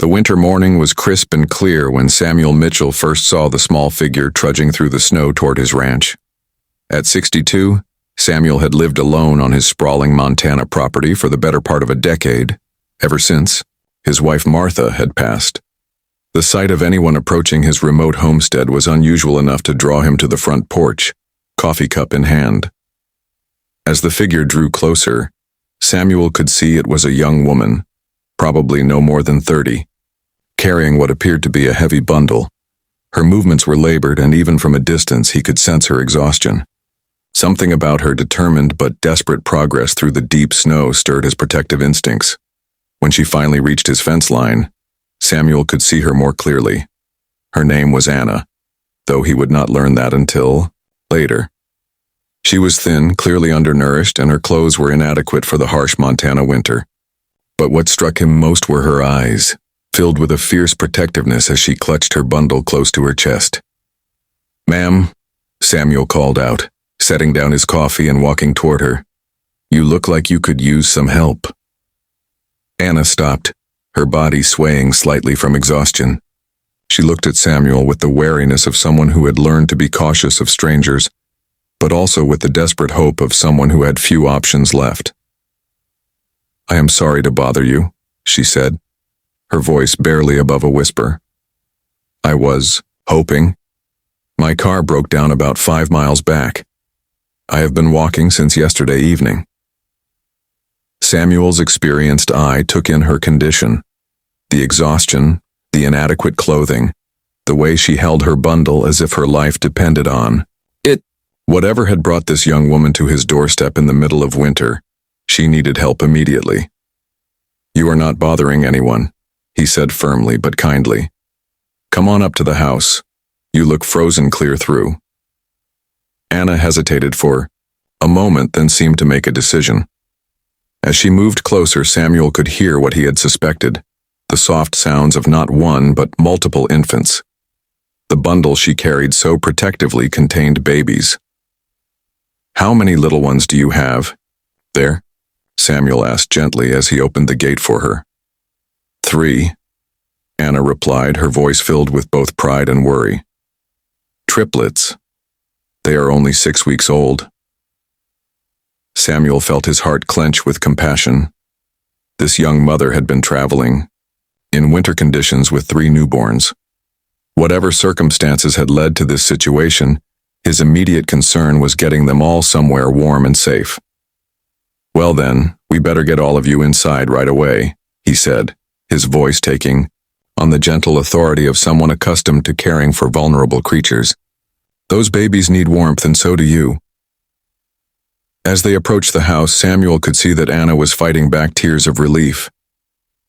The winter morning was crisp and clear when Samuel Mitchell first saw the small figure trudging through the snow toward his ranch. At 62, Samuel had lived alone on his sprawling Montana property for the better part of a decade, ever since his wife Martha had passed. The sight of anyone approaching his remote homestead was unusual enough to draw him to the front porch, coffee cup in hand. As the figure drew closer, Samuel could see it was a young woman, probably no more than 30, carrying what appeared to be a heavy bundle. Her movements were labored, and even from a distance he could sense her exhaustion. Something about her determined but desperate progress through the deep snow stirred his protective instincts. When she finally reached his fence line, Samuel could see her more clearly. Her name was Anna, though he would not learn that until later. She was thin, clearly undernourished, and her clothes were inadequate for the harsh Montana winter. But what struck him most were her eyes, filled with a fierce protectiveness as she clutched her bundle close to her chest. "Ma'am," Samuel called out, setting down his coffee and walking toward her. "You look like you could use some help." Anna stopped, her body swaying slightly from exhaustion. She looked at Samuel with the wariness of someone who had learned to be cautious of strangers, but also with the desperate hope of someone who had few options left. "I am sorry to bother you," she said, her voice barely above a whisper. "I was hoping. My car broke down about 5 miles back. I have been walking since yesterday evening." Samuel's experienced eye took in her condition. The exhaustion, the inadequate clothing, the way she held her bundle as if her life depended on it. Whatever had brought this young woman to his doorstep in the middle of winter, she needed help immediately. "You are not bothering anyone," he said firmly but kindly. "Come on up to the house. You look frozen clear through." Anna hesitated for a moment, then seemed to make a decision. As she moved closer, Samuel could hear what he had suspected, the soft sounds of not one but multiple infants. The bundle she carried so protectively contained babies. "How many little ones do you have there?" Samuel asked gently as he opened the gate for her. "3," Anna replied, her voice filled with both pride and worry. "Triplets. They are only 6 weeks old." Samuel felt his heart clench with compassion. This young mother had been traveling in winter conditions with 3 newborns. Whatever circumstances had led to this situation, his immediate concern was getting them all somewhere warm and safe. "Well then, we better get all of you inside right away," he said, his voice taking on the gentle authority of someone accustomed to caring for vulnerable creatures. "Those babies need warmth, and so do you." As they approached the house, Samuel could see that Anna was fighting back tears of relief.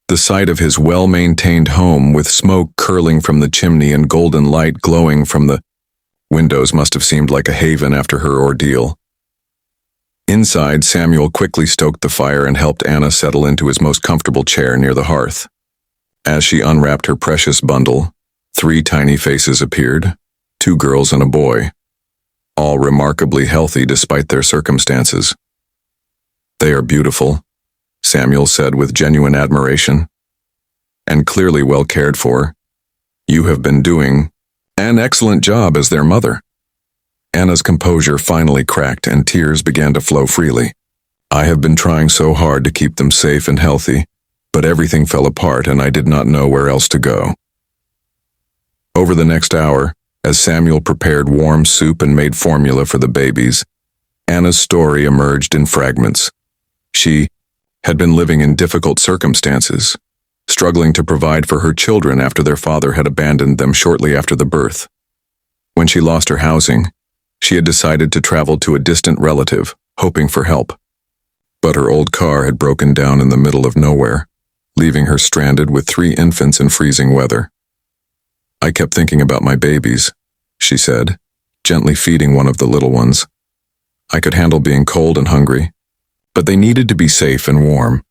The sight of his well-maintained home, with smoke curling from the chimney and golden light glowing from the windows, must have seemed like a haven after her ordeal. Inside, Samuel quickly stoked the fire and helped Anna settle into his most comfortable chair near the hearth. As she unwrapped her precious bundle, 3 tiny faces appeared, 2 girls and a boy, all remarkably healthy despite their circumstances. "They are beautiful," Samuel said with genuine admiration, "and clearly well cared for. You have been doing an excellent job as their mother." Anna's composure finally cracked and tears began to flow freely. "I have been trying so hard to keep them safe and healthy, but everything fell apart and I did not know where else to go." Over the next hour, as Samuel prepared warm soup and made formula for the babies, Anna's story emerged in fragments. She had been living in difficult circumstances, struggling to provide for her children after their father had abandoned them shortly after the birth. When she lost her housing, she had decided to travel to a distant relative, hoping for help. But her old car had broken down in the middle of nowhere, leaving her stranded with 3 infants in freezing weather. "I kept thinking about my babies," she said, gently feeding one of the little ones. "I could handle being cold and hungry, but they needed to be safe and warm.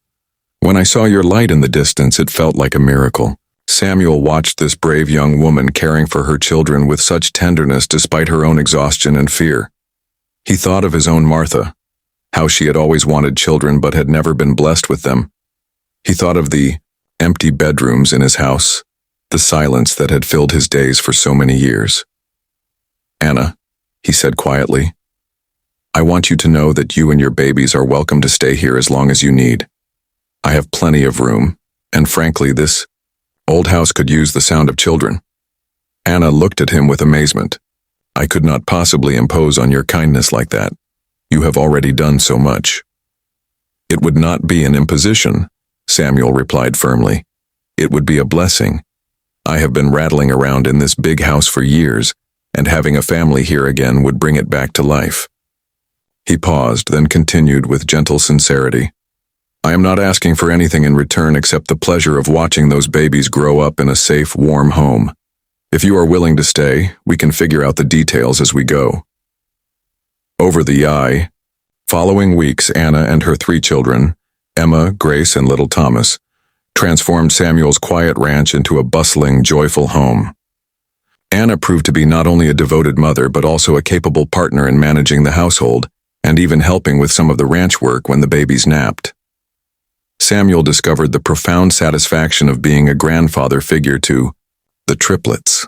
When I saw your light in the distance, it felt like a miracle." Samuel watched this brave young woman caring for her children with such tenderness despite her own exhaustion and fear. He thought of his own Martha, how she had always wanted children but had never been blessed with them. He thought of the empty bedrooms in his house, the silence that had filled his days for so many years. "Anna," he said quietly, "I want you to know that you and your babies are welcome to stay here as long as you need. I have plenty of room, and frankly, this old house could use the sound of children." Anna looked at him with amazement. "I could not possibly impose on your kindness like that. You have already done so much." "It would not be an imposition," Samuel replied firmly. "It would be a blessing. I have been rattling around in this big house for years, and having a family here again would bring it back to life." He paused, then continued with gentle sincerity. "I am not asking for anything in return except the pleasure of watching those babies grow up in a safe, warm home. If you are willing to stay, we can figure out the details as we go." Over the following weeks, Anna and her 3 children, Emma, Grace, and little Thomas, transformed Samuel's quiet ranch into a bustling, joyful home. Anna proved to be not only a devoted mother but also a capable partner in managing the household and even helping with some of the ranch work when the babies napped. Samuel discovered the profound satisfaction of being a grandfather figure to the triplets.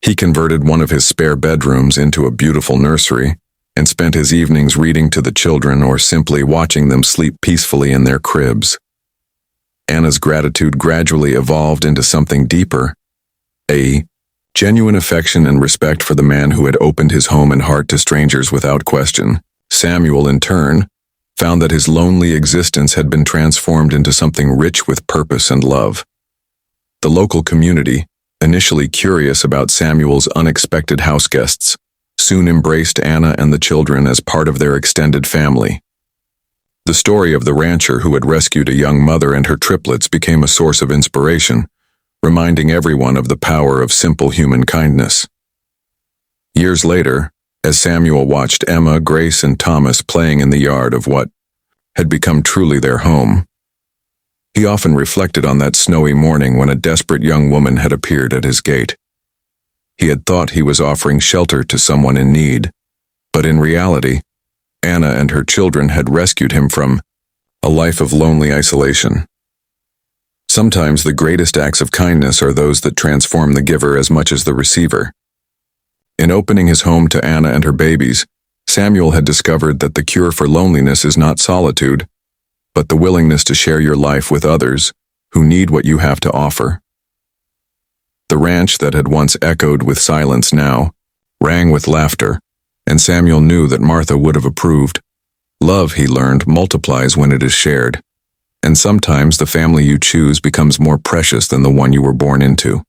He converted one of his spare bedrooms into a beautiful nursery and spent his evenings reading to the children or simply watching them sleep peacefully in their cribs. Anna's gratitude gradually evolved into something deeper, a genuine affection and respect for the man who had opened his home and heart to strangers without question. Samuel, in turn, found that his lonely existence had been transformed into something rich with purpose and love. The local community, initially curious about Samuel's unexpected house guests, soon embraced Anna and the children as part of their extended family. The story of the rancher who had rescued a young mother and her triplets became a source of inspiration, reminding everyone of the power of simple human kindness. Years later, as Samuel watched Emma, Grace, and Thomas playing in the yard of what had become truly their home, he often reflected on that snowy morning when a desperate young woman had appeared at his gate. He had thought he was offering shelter to someone in need, but in reality, Anna and her children had rescued him from a life of lonely isolation. Sometimes the greatest acts of kindness are those that transform the giver as much as the receiver. In opening his home to Anna and her babies, Samuel had discovered that the cure for loneliness is not solitude, but the willingness to share your life with others who need what you have to offer. The ranch that had once echoed with silence now rang with laughter, and Samuel knew that Martha would have approved. Love, he learned, multiplies when it is shared, and sometimes the family you choose becomes more precious than the one you were born into.